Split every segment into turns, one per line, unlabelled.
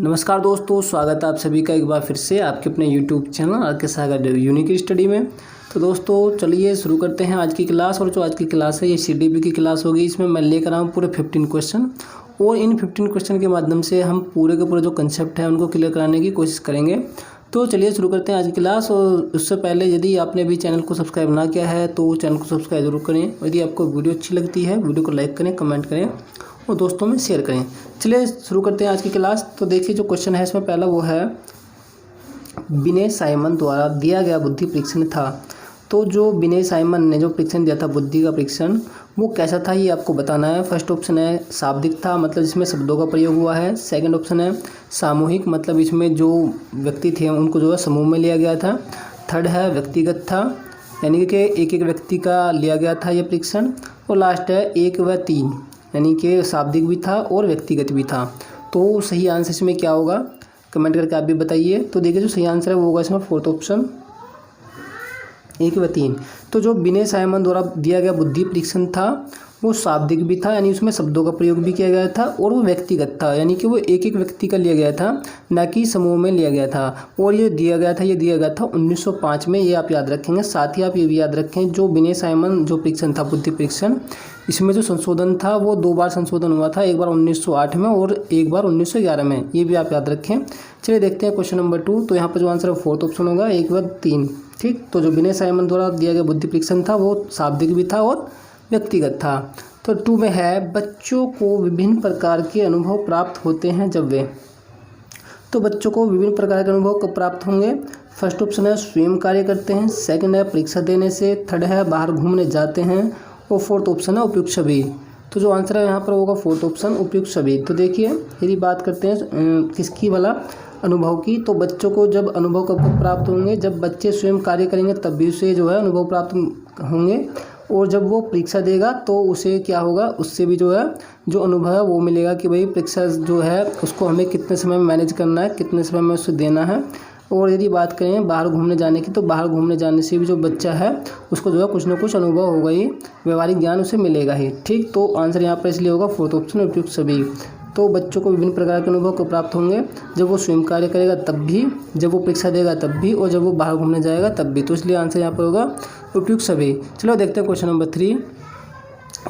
नमस्कार दोस्तों, स्वागत है आप सभी का एक बार फिर से आपके अपने यूट्यूब चैनल आर के सागर यूनिक स्टडी में। तो दोस्तों चलिए शुरू करते हैं आज की क्लास। और जो आज की क्लास है ये CDP की क्लास होगी। इसमें मैं लेकर आऊँ पूरे 15 क्वेश्चन और इन 15 क्वेश्चन के माध्यम से हम पूरे के पूरे जो कंसेप्ट है उनको क्लियर कराने की कोशिश करेंगे। तो चलिए शुरू करते हैं आज की क्लास। और उससे पहले यदि आपने अभी चैनल को सब्सक्राइब ना किया है तो चैनल को सब्सक्राइब जरूर करें। यदि आपको वीडियो अच्छी लगती है वीडियो को लाइक करें, कमेंट करें और दोस्तों में शेयर करें। चलिए शुरू करते हैं आज की क्लास। तो देखिए जो क्वेश्चन है इसमें पहला वो है, विनय साइमन द्वारा दिया गया बुद्धि परीक्षण था। तो जो विनय साइमन ने जो परीक्षण दिया था बुद्धि का परीक्षण, वो कैसा था ये आपको बताना है। फर्स्ट ऑप्शन है शाब्दिक था, मतलब इसमें शब्दों का प्रयोग हुआ है। सेकंड ऑप्शन है सामूहिक, मतलब इसमें जो व्यक्ति थे उनको जो है समूह में लिया गया था। थर्ड है व्यक्तिगत था, यानी कि एक एक व्यक्ति का लिया गया था ये परीक्षण। और लास्ट है 1 व 3, यानी कि शाब्दिक भी था और व्यक्तिगत भी था। तो सही आंसर इसमें क्या होगा कमेंट करके आप भी बताइए। तो देखिए जो सही आंसर है वो होगा इसमें फोर्थ ऑप्शन 1 व 3। तो जो विनय साइमन द्वारा दिया गया बुद्धि परीक्षण था वो शाब्दिक भी था, यानी उसमें शब्दों का प्रयोग भी किया गया था। और वो व्यक्तिगत था, यानी कि वो एक एक व्यक्ति का लिया गया था, ना कि समूह में लिया गया था। और ये दिया गया था 1905 में, ये आप याद रखेंगे। साथ ही आप ये भी याद रखें जो विनय साइमन जो परीक्षण था बुद्धि परीक्षण, इसमें जो संशोधन था वो 2 बार संशोधन हुआ था, एक बार 1908 में और एक बार 1911 में, ये भी आप याद रखें। चलिए देखते हैं क्वेश्चन नंबर 2। तो यहाँ पर जो आंसर है फोर्थ ऑप्शन होगा 1 व 3। ठीक, तो जो विनय साइमन द्वारा दिया गया बुद्धि परीक्षण था वो शाब्दिक भी था और व्यक्तिगत था। तो 2 में है, बच्चों को विभिन्न प्रकार के अनुभव प्राप्त होते हैं जब वे। तो बच्चों को विभिन्न प्रकार के अनुभव कब प्राप्त होंगे। फर्स्ट ऑप्शन है स्वयं कार्य करते हैं, सेकंड है परीक्षा देने से, थर्ड है बाहर घूमने जाते हैं और फोर्थ ऑप्शन है उपयुक्त सभी। तो जो आंसर है यहाँ पर होगा फोर्थ ऑप्शन उपयुक्त सभी। तो देखिए यदि बात करते हैं किसकी वाला अनुभव की, तो बच्चों को जब अनुभव कब प्राप्त होंगे, जब बच्चे स्वयं कार्य करेंगे तब भी उसे जो है अनुभव प्राप्त होंगे। और जब वो परीक्षा देगा तो उसे क्या होगा, उससे भी जो है जो अनुभव है वो मिलेगा कि भाई परीक्षा जो है उसको हमें कितने समय में मैनेज करना है, कितने समय में उसे देना है। और यदि बात करें बाहर घूमने जाने की, तो बाहर घूमने जाने से भी जो बच्चा है उसको जो है कुछ ना कुछ अनुभव होगा ही, व्यवहारिक ज्ञान उसे मिलेगा ही। ठीक, तो आंसर यहाँ पर इसलिए होगा फोर्थ ऑप्शन उपयुक्त सभी। तो बच्चों को विभिन्न प्रकार के अनुभव को प्राप्त होंगे जब वो स्वयं कार्य करेगा तब भी, जब वो परीक्षा देगा तब भी और जब वो बाहर घूमने जाएगा तब भी। तो इसलिए आंसर यहाँ पर होगा उपयुक्त सभी। चलो देखते हैं क्वेश्चन नंबर 3।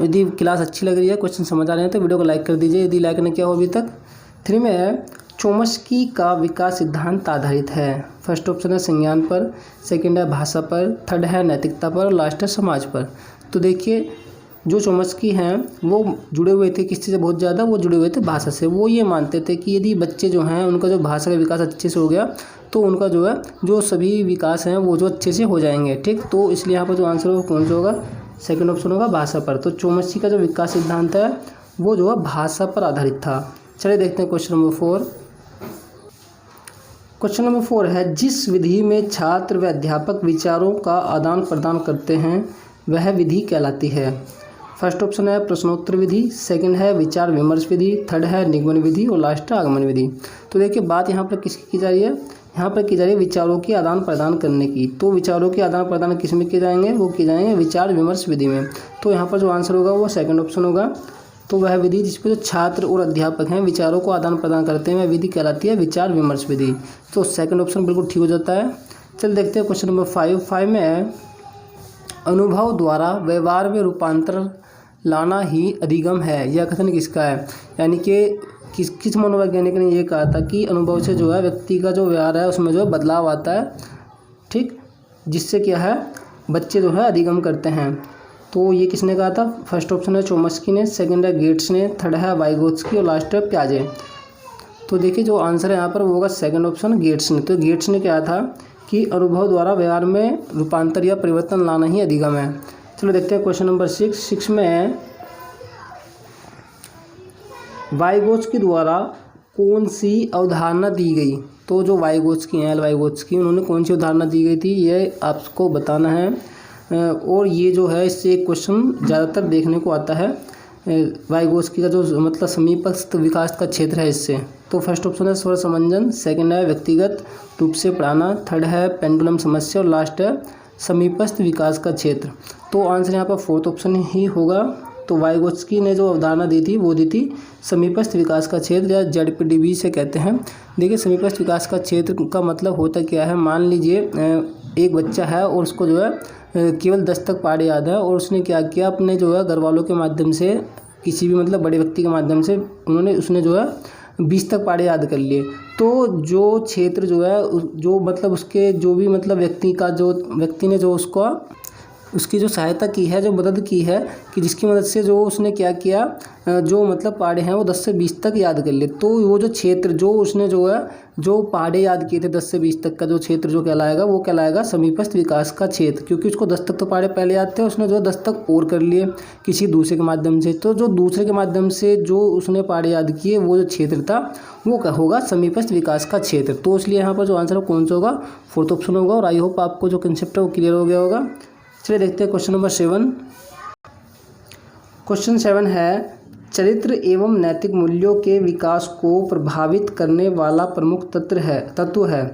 यदि क्लास अच्छी लग रही है, क्वेश्चन समझ आ रहे हैं तो वीडियो को लाइक कर दीजिए यदि लाइक नहीं किया हो अभी तक। 3 में है, चोम्स्की का विकास सिद्धांत आधारित है। फर्स्ट ऑप्शन है संज्ञान पर, सेकंड है भाषा पर, थर्ड है नैतिकता पर और लास्ट है समाज पर। तो देखिए जो चोम्स्की हैं वो जुड़े हुए थे किससे बहुत ज़्यादा, वो जुड़े हुए थे भाषा से। वो ये मानते थे कि यदि बच्चे जो हैं उनका जो भाषा का विकास अच्छे से हो गया तो उनका जो है जो सभी विकास हैं वो जो अच्छे से हो जाएंगे। ठीक, तो इसलिए यहाँ पर जो आंसर होगा कौन सा होगा, सेकंड ऑप्शन होगा भाषा पर। तो चोम्स्की का जो विकास सिद्धांत है वो जो है भाषा पर आधारित था। चलिए देखते हैं क्वेश्चन नंबर 4। क्वेश्चन नंबर 4 है, जिस विधि में छात्र व अध्यापक विचारों का आदान प्रदान करते हैं वह विधि कहलाती है। फर्स्ट ऑप्शन है प्रश्नोत्तर विधि, सेकंड है विचार विमर्श विधि, थर्ड है निगमन विधि और लास्ट है आगमन विधि। तो देखिए बात यहाँ पर किसकी की जा रही है, यहाँ पर की जा रही है विचारों के आदान प्रदान करने की। तो विचारों के आदान प्रदान किस में किए जाएंगे, वो किए जाएंगे विचार विमर्श विधि में। तो यहाँ पर जो आंसर होगा वो सेकंड ऑप्शन होगा। तो वह विधि जिसपे जो छात्र और अध्यापक हैं विचारों को आदान प्रदान करते हैं वह विधि कहलाती है विचार विमर्श विधि। तो सेकंड ऑप्शन बिल्कुल ठीक हो जाता है। चल देखते हैं क्वेश्चन नंबर 5 में है, अनुभव द्वारा व्यवहार में रूपांतर लाना ही अधिगम है। यह कथन किसका है, यानी कि किस मनोवैज्ञानिक ने ये कहा था कि अनुभव से जो है व्यक्ति का जो व्यवहार है उसमें जो है बदलाव आता है। ठीक, जिससे क्या है बच्चे जो है अधिगम करते हैं। तो ये किसने कहा था, फर्स्ट ऑप्शन है चोम्स्की ने, सेकंड है गेट्स ने, थर्ड है वाइगोत्स्की और लास्ट है प्याजे। तो देखिए जो आंसर है यहाँ पर वो होगा सेकंड ऑप्शन गेट्स ने। तो गेट्स ने कहा था कि अनुभव द्वारा व्यवहार में रूपांतर या परिवर्तन लाना ही अधिगम है। चलो देखते हैं क्वेश्चन नंबर 6 में है, वाइगोत्स्की द्वारा कौन सी अवधारणा दी गई। तो जो वाइगोत्स्की हैं वाइगोत्स्की, उन्होंने कौन सी अवधारणा दी गई थी ये आपको बताना है। और ये जो है इससे एक क्वेश्चन ज़्यादातर देखने को आता है। वाइगोत्स्की का जो मतलब समीपस्थ विकास का क्षेत्र है इससे। तो फर्स्ट ऑप्शन है स्वर समंजन, सेकंड है व्यक्तिगत रूप से पढ़ाना, थर्ड है पेंडुलम समस्या और लास्ट है समीपस्थ विकास का क्षेत्र। तो आंसर यहाँ पर फोर्थ ऑप्शन ही होगा। तो वाइगोत्स्की ने जो अवधारणा दी थी वो दी थी समीपस्थ विकास का क्षेत्र या ZPDB से कहते हैं। देखिए समीपस्थ विकास का क्षेत्र का मतलब होता क्या है। मान लीजिए एक बच्चा है और उसको जो है केवल 10 तक पढ़े याद है और उसने क्या किया, अपने जो है घर वालों के माध्यम से, किसी भी मतलब बड़े व्यक्ति के माध्यम से उसने जो है 20 तक पढ़े याद कर लिए। तो जो क्षेत्र जो है जो मतलब उसके जो भी मतलब व्यक्ति ने जो उसकी जो सहायता की है, जो मदद की है, कि जिसकी मदद से जो उसने क्या किया, जो मतलब पहाड़े हैं वो 10 से 20 तक याद कर लिए। तो वो जो क्षेत्र जो उसने जो है जो पहाड़े याद किए थे 10 से 20 तक का जो क्षेत्र जो कहलाएगा वो कहलाएगा समीपस्थ विकास का क्षेत्र, क्योंकि उसको 10 तक तो पहाड़े पहले याद थे, उसने जो 10 तक और कर लिए किसी दूसरे के माध्यम से। तो जो दूसरे के माध्यम से जो उसने पहाड़े याद किए वो जो क्षेत्र था वो होगा समीपस्थ विकास का क्षेत्र। तो इसलिए यहाँ पर जो आंसर है कौन सा होगा, 4th ऑप्शन होगा। और आई होप आपको जो कंसेप्ट है वो क्लियर हो गया होगा। चलिए देखते हैं क्वेश्चन नंबर 7। क्वेश्चन 7 है, चरित्र एवं नैतिक मूल्यों के विकास को प्रभावित करने वाला प्रमुख तत्व है।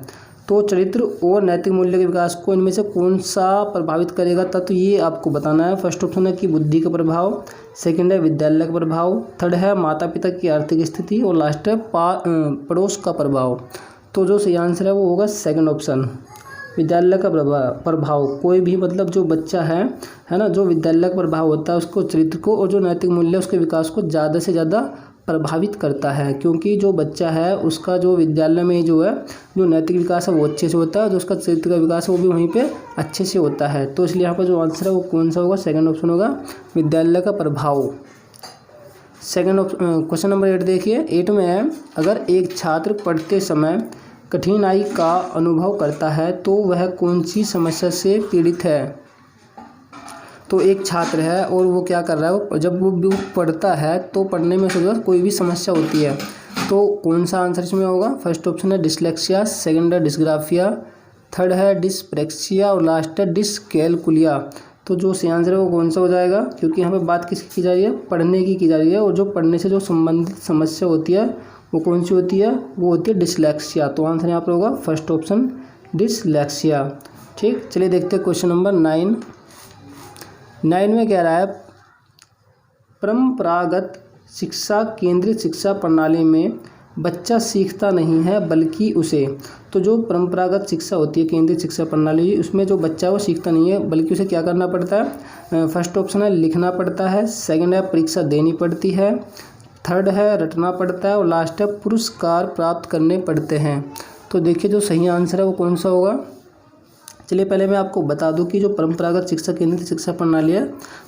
तो चरित्र और नैतिक मूल्य के विकास को इनमें से कौन सा प्रभावित करेगा तत्व, ये आपको बताना है। फर्स्ट ऑप्शन है कि बुद्धि का प्रभाव, सेकंड है विद्यालय का प्रभाव, थर्ड है माता पिता की आर्थिक स्थिति और लास्ट है पड़ोस का प्रभाव। तो जो सही आंसर है वो होगा सेकंड ऑप्शन, विद्यालय का प्रभाव। कोई भी मतलब जो बच्चा है ना, जो विद्यालय का प्रभाव होता है उसको चरित्र को और जो नैतिक मूल्य उसके विकास को ज़्यादा से ज़्यादा प्रभावित करता है, क्योंकि जो बच्चा है उसका जो विद्यालय में जो है जो नैतिक विकास है वो अच्छे से होता है, जो उसका चरित्र का विकास है वो भी वहीं पे अच्छे से होता है। तो इसलिए यहाँ पर जो आंसर है वो कौन सा होगा, सेकंड ऑप्शन होगा, विद्यालय का प्रभाव। सेकंड क्वेश्चन नंबर 8 देखिए। 8 में है, अगर एक छात्र पढ़ते समय कठिनाई का अनुभव करता है तो वह कौन सी समस्या से पीड़ित है। तो एक छात्र है और वो क्या कर रहा है, जब वो बुक पढ़ता है तो पढ़ने में उसके कोई भी समस्या होती है, तो कौन सा आंसर इसमें होगा। फर्स्ट ऑप्शन है डिसलेक्सिया, सेकंड है डिस्ग्राफिया, थर्ड है डिस्प्रेक्सिया और लास्ट है डिसकैलकुलिया। तो जो सही आंसर है वो कौन सा हो जाएगा, क्योंकि यहाँ पे बात किसकी की जा रही है, पढ़ने की जा रही है, और जो पढ़ने से जो संबंधित समस्या होती है वो कौन सी होती है, वो होती है डिसलेक्सिया। तो आंसर यहाँ पर होगा फर्स्ट ऑप्शन डिसलेक्सिया। ठीक, चलिए देखते हैं क्वेश्चन नंबर 9। 9 में कह रहा है, परंपरागत शिक्षा केंद्रित शिक्षा प्रणाली में बच्चा सीखता नहीं है बल्कि उसे। तो जो परंपरागत शिक्षा होती है केंद्रित शिक्षा प्रणाली, उसमें जो बच्चा वो सीखता नहीं है बल्कि उसे क्या करना पड़ता है। फर्स्ट ऑप्शन है लिखना पड़ता है, सेकंड है परीक्षा देनी पड़ती है, थर्ड है रटना पड़ता है और लास्ट है पुरस्कार प्राप्त करने पड़ते हैं। तो देखिए जो सही आंसर है वो कौन सा होगा। चलिए पहले मैं आपको बता दूं कि जो परंपरागत शिक्षा केंद्रित शिक्षा प्रणाली है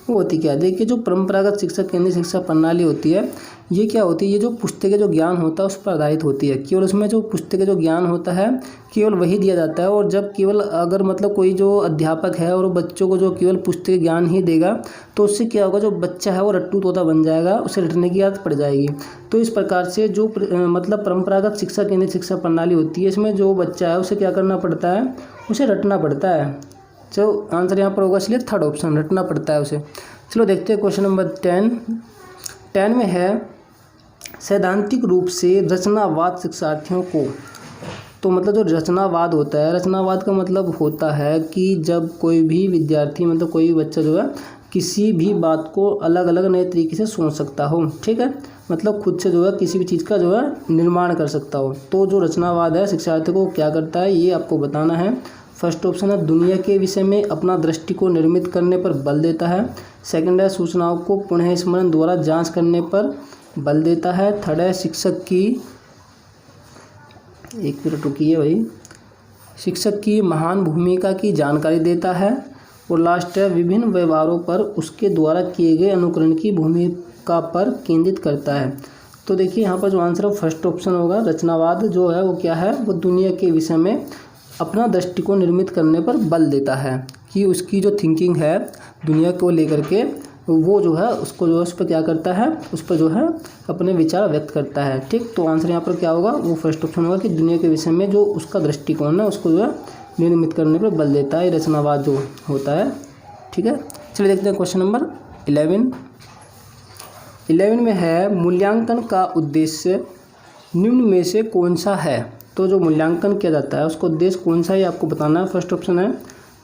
वो होती क्या है। देखिए जो परंपरागत शिक्षा केंद्रित शिक्षा प्रणाली होती है ये क्या होती है, ये जो पुस्तकें जो ज्ञान होता है उस पर आधारित होती है। केवल उसमें जो पुस्तकें जो ज्ञान होता है केवल वही दिया जाता है, और जब केवल अगर मतलब कोई जो अध्यापक है और बच्चों को जो केवल पुस्तक ज्ञान ही देगा तो उससे क्या होगा, जो बच्चा है वो रट्टू तोता बन जाएगा, उसे रटने की आदत पड़ जाएगी। तो इस प्रकार से जो मतलब परंपरागत शिक्षा केंद्रित शिक्षा प्रणाली होती है इसमें जो बच्चा है उसे क्या करना पड़ता है, उसे रटना पड़ता है। तो आंसर यहाँ पर होगा इसलिए थर्ड ऑप्शन, रटना पड़ता है उसे। चलो देखते हैं क्वेश्चन नंबर 10 में है, सैद्धांतिक रूप से रचनावाद शिक्षार्थियों को। तो मतलब जो रचनावाद होता है, रचनावाद का मतलब होता है कि जब कोई भी विद्यार्थी मतलब कोई भी बच्चा जो है किसी भी बात को अलग अलग नए तरीके से सोच सकता हो, ठीक है, मतलब खुद से जो है किसी भी चीज़ का जो है निर्माण कर सकता हो। तो जो रचनावाद है शिक्षार्थी को क्या करता है ये आपको बताना है। फर्स्ट ऑप्शन है दुनिया के विषय में अपना दृष्टिकोण निर्मित करने पर बल देता है, सेकंड है सूचनाओं को पुनः स्मरण द्वारा जांच करने पर बल देता है, थर्ड है शिक्षक की महान भूमिका की जानकारी देता है और लास्ट है विभिन्न व्यवहारों पर उसके द्वारा किए गए अनुकरण की भूमिका पर केंद्रित करता है। तो देखिए यहाँ पर जो आंसर है फर्स्ट ऑप्शन होगा। रचनावाद जो है वो क्या है, वो दुनिया के विषय में अपना दृष्टिकोण निर्मित करने पर बल देता है, कि उसकी जो थिंकिंग है दुनिया को लेकर के वो जो है उसको जो है उस पर क्या करता है, उस पर जो है अपने विचार व्यक्त करता है। ठीक, तो आंसर यहाँ पर क्या होगा, वो फर्स्ट ऑप्शन होगा कि दुनिया के विषय में जो उसका दृष्टिकोण है उसको जो है निर्मित करने पर बल देता है, रचनावाद जो होता है। ठीक है, चलिए देखते हैं क्वेश्चन नंबर 11 में है, मूल्यांकन का उद्देश्य निम्न में से कौन सा है। तो जो मूल्यांकन किया जाता है उसका उद्देश्य कौन सा है आपको बताना है। फर्स्ट ऑप्शन है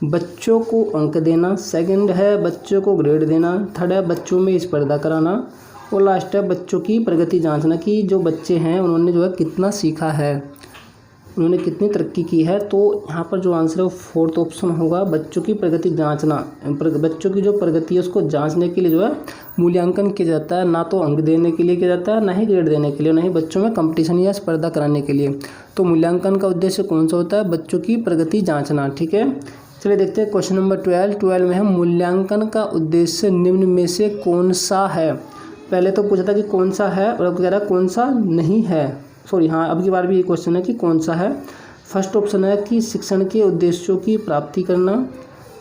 बच्चों को अंक देना, सेकंड है बच्चों को ग्रेड देना, थर्ड है बच्चों में स्पर्धा कराना, और लास्ट है बच्चों की प्रगति जांचना कि जो बच्चे हैं उन्होंने जो है कितना सीखा है, उन्होंने कितनी तरक्की की है। तो यहाँ पर जो आंसर है वो फोर्थ ऑप्शन होगा, बच्चों की प्रगति जांचना। बच्चों की जो प्रगति है उसको जांचने के लिए जो है मूल्यांकन किया जाता है, ना तो अंक देने के लिए किया जाता है, ना ही ग्रेड देने के लिए, ना ही बच्चों में कंपटीशन या स्पर्धा कराने के लिए। तो मूल्यांकन का उद्देश्य कौन सा होता है? बच्चों की प्रगति जाँचना। ठीक है, चलिए देखते हैं क्वेश्चन नंबर 12 में है मूल्यांकन का उद्देश्य निम्न में से कौन सा है। पहले तो पूछा था कि कौन सा है, और अब कह रहा है कौन सा नहीं है। सॉरी, हाँ, अब की बार भी ये क्वेश्चन है कि कौन सा है। फर्स्ट ऑप्शन है कि शिक्षण के उद्देश्यों की प्राप्ति करना,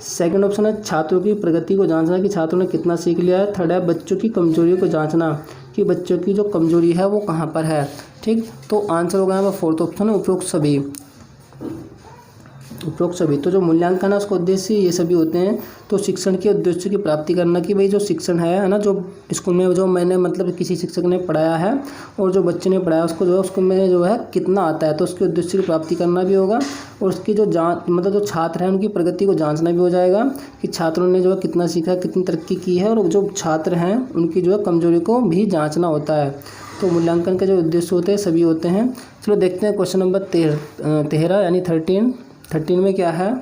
सेकंड ऑप्शन है छात्रों की प्रगति को जांचना कि छात्रों ने कितना सीख लिया है, थर्ड है बच्चों की कमजोरियों को जांचना कि बच्चों की जो कमजोरी है वो कहाँ पर है। ठीक, तो आंसर होगा यहाँ पर फोर्थ ऑप्शन है, उपरोक्त सभी। तो जो मूल्यांकन है उसका उद्देश्य ये सभी होते हैं। तो शिक्षण के उद्देश्य की प्राप्ति करना कि भाई जो शिक्षण है ना, जो स्कूल में जो मैंने मतलब किसी शिक्षक ने पढ़ाया है और जो बच्चे ने पढ़ाया उसको जो है उसको में जो है कितना आता है, तो उसके उद्देश्य की प्राप्ति करना भी होगा। और उसकी जो मतलब जो छात्र हैं उनकी प्रगति को जांचना भी हो जाएगा कि छात्रों ने जो है कितना सीखा, कितनी तरक्की की है, और जो छात्र हैं उनकी जो है कमजोरी को भी जाँचना होता है। तो मूल्यांकन के जो उद्देश्य होते हैं सभी होते हैं। चलो देखते हैं क्वेश्चन नंबर 13 यानी 13 में क्या है।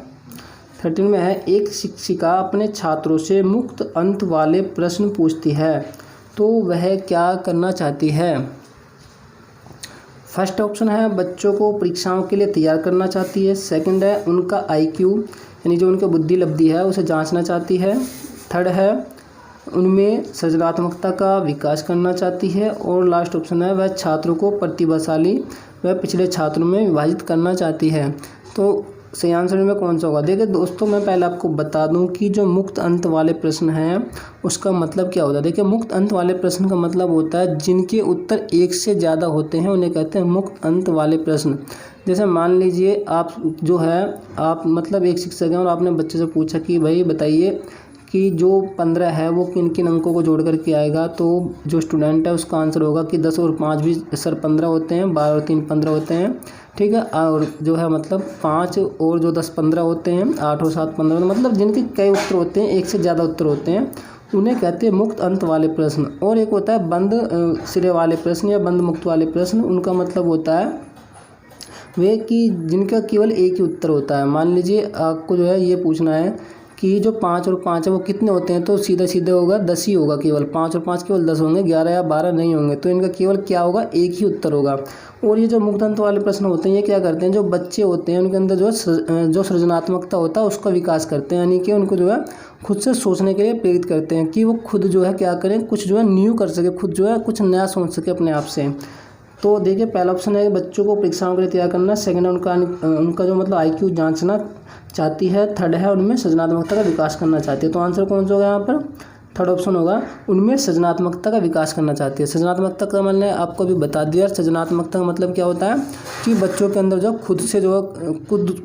13 में है एक शिक्षिका अपने छात्रों से मुक्त अंक वाले प्रश्न पूछती है तो वह क्या करना चाहती है। फर्स्ट ऑप्शन है बच्चों को परीक्षाओं के लिए तैयार करना चाहती है, सेकंड है उनका IQ यानी जो उनकी बुद्धि लब्धि है उसे जांचना चाहती है, थर्ड है उनमें सृजनात्मकता का विकास करना चाहती है, और लास्ट ऑप्शन है वह छात्रों को प्रतिभाशाली व पिछले छात्रों में विभाजित करना चाहती है। तो सही आंसर में कौन सा होगा? देखिए दोस्तों, मैं पहले आपको बता दूं कि जो मुक्त अंक वाले प्रश्न हैं उसका मतलब क्या होता है। देखिए, मुक्त अंक वाले प्रश्न का मतलब होता है जिनके उत्तर एक से ज़्यादा होते हैं उन्हें कहते हैं मुक्त अंक वाले प्रश्न। जैसे मान लीजिए आप जो है आप मतलब एक शिक्षक हैं और आपने बच्चे से पूछा कि भाई बताइए कि जो 15 है वो किन किन अंकों को जोड़ करके आएगा, तो जो स्टूडेंट है उसका आंसर होगा कि 10 और 5 भी सर 15 होते हैं, 12 और 3 15 होते हैं। ठीक है, और जो है मतलब 5 और जो 10 15 होते हैं, 8 और 7 15, मतलब जिनके कई उत्तर होते हैं, एक से ज़्यादा उत्तर होते हैं, उन्हें कहते हैं मुक्त अंक वाले प्रश्न। और एक होता है बंद सिरे वाले प्रश्न या बंद मुक्त वाले प्रश्न। उनका मतलब होता है वे कि जिनका केवल एक ही उत्तर होता है। मान लीजिए आपको जो है ये पूछना है कि जो 5 और 5 है वो कितने होते हैं, तो सीधा सीधा होगा 10 ही होगा, केवल 5 और 5 केवल 10 होंगे, 11 या 12 नहीं होंगे। तो इनका केवल क्या होगा, एक ही उत्तर होगा। और ये जो मुक्त अंक वाले प्रश्न होते हैं ये क्या करते हैं, जो बच्चे होते हैं उनके अंदर जो सृजनात्मकता होता है उसका विकास करते हैं, यानी कि उनको जो है खुद से सोचने के लिए प्रेरित करते हैं कि वो खुद जो है क्या करें, कुछ जो है न्यू कर सके, खुद जो है कुछ नया सोच सके अपने आप से। तो देखिए पहला ऑप्शन है बच्चों को परीक्षाओं के लिए तैयार करना, सेकंड है उनका जो मतलब IQ जांचना चाहती है, थर्ड है उनमें सृजनात्मकता का विकास करना चाहती है। तो आंसर कौन सा होगा यहाँ पर? थर्ड ऑप्शन होगा, उनमें सृजनात्मकता का विकास करना चाहती है। सृजनात्मकता का मैंने आपको अभी बता दिया। सृजनात्मकता का मतलब क्या होता है कि बच्चों के अंदर जो खुद से जो है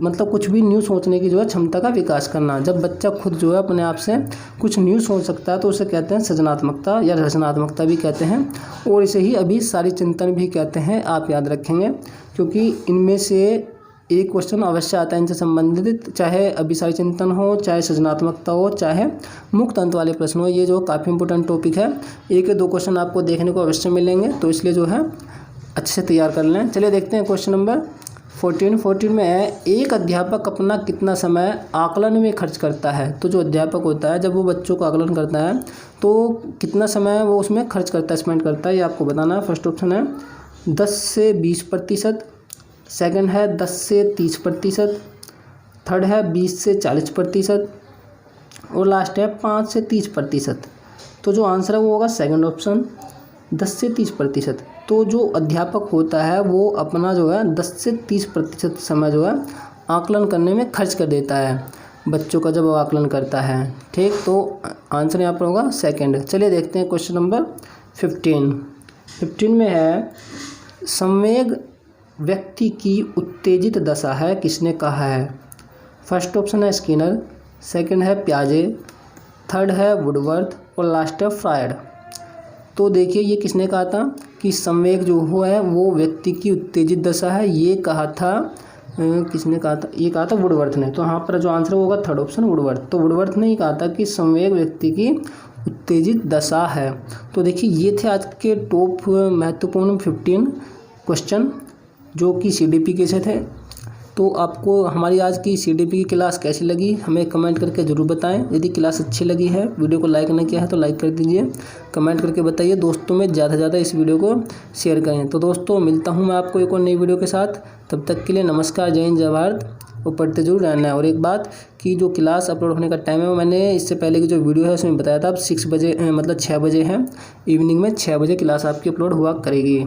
मतलब कुछ भी न्यू सोचने की जो है क्षमता का विकास करना। जब बच्चा खुद जो है अपने आप से कुछ न्यू सोच सकता है तो उसे कहते हैं सृजनात्मकता या रचनात्मकता भी कहते हैं, और इसे ही अभिसारी चिंतन भी कहते हैं। आप याद रखेंगे क्योंकि इनमें से एक क्वेश्चन अवश्य आता है इनसे संबंधित, चाहे अभिसारी चिंतन हो, चाहे सृजनात्मकता हो, चाहे मुक्त अंक वाले प्रश्न हो। ये जो काफ़ी इंपॉर्टेंट टॉपिक है, एक या दो क्वेश्चन आपको देखने को अवश्य मिलेंगे, तो इसलिए जो है अच्छे से तैयार कर लें। चलिए देखते हैं क्वेश्चन नंबर 14 में है एक अध्यापक अपना कितना समय आकलन में खर्च करता है। तो जो अध्यापक होता है जब वो बच्चों को आकलन करता है तो कितना समय वो उसमें खर्च करता है, स्पेंड करता है, ये आपको बताना है। फर्स्ट ऑप्शन है 10 से 20%, सेकंड है 10 से 30%, थर्ड है 20 से 40%, और लास्ट है 5 से 30%। तो जो आंसर है वो होगा सेकंड ऑप्शन, 10 से 30%। तो जो अध्यापक होता है वो अपना जो है 10 से 30% समय जो है आकलन करने में खर्च कर देता है बच्चों का, जब वो आकलन करता है। ठीक, तो आंसर यहाँ पर होगा सेकंड। चलिए देखते हैं क्वेश्चन नंबर 15 में है संवेग व्यक्ति की उत्तेजित दशा है, किसने कहा है। फर्स्ट ऑप्शन है स्किनर, सेकंड है पियाजे, थर्ड है वुडवर्थ, और लास्ट है फ्रायड। तो देखिए ये किसने कहा था कि संवेग जो है वो व्यक्ति की उत्तेजित दशा है, ये कहा था किसने कहा था, ये कहा था वुडवर्थ ने। तो यहाँ पर जो आंसर होगा थर्ड ऑप्शन वुडवर्थ। तो वुडवर्थ ने ही कहा था कि संवेग व्यक्ति की उत्तेजित दशा है। तो देखिए ये थे आज के टॉप महत्वपूर्ण 15 क्वेश्चन जो कि CDP के से थे। तो आपको हमारी आज की CDP की क्लास कैसी लगी हमें कमेंट करके ज़रूर बताएं। यदि क्लास अच्छी लगी है, वीडियो को लाइक नहीं किया है तो लाइक कर दीजिए, कमेंट करके बताइए। दोस्तों में ज़्यादा से ज़्यादा इस वीडियो को शेयर करें। तो दोस्तों मिलता हूँ मैं आपको एक और नई वीडियो के साथ। तब तक के लिए नमस्कार, जय हिंद, जय भारत, और पढ़ते जरूर रहना है। और एक बात कि जो क्लास अपलोड होने का टाइम है वो मैंने इससे पहले की जो वीडियो है उसमें बताया था, अब 6 बजे मतलब 6 बजे है, इवनिंग में 6 बजे क्लास आपकी अपलोड हुआ करेगी।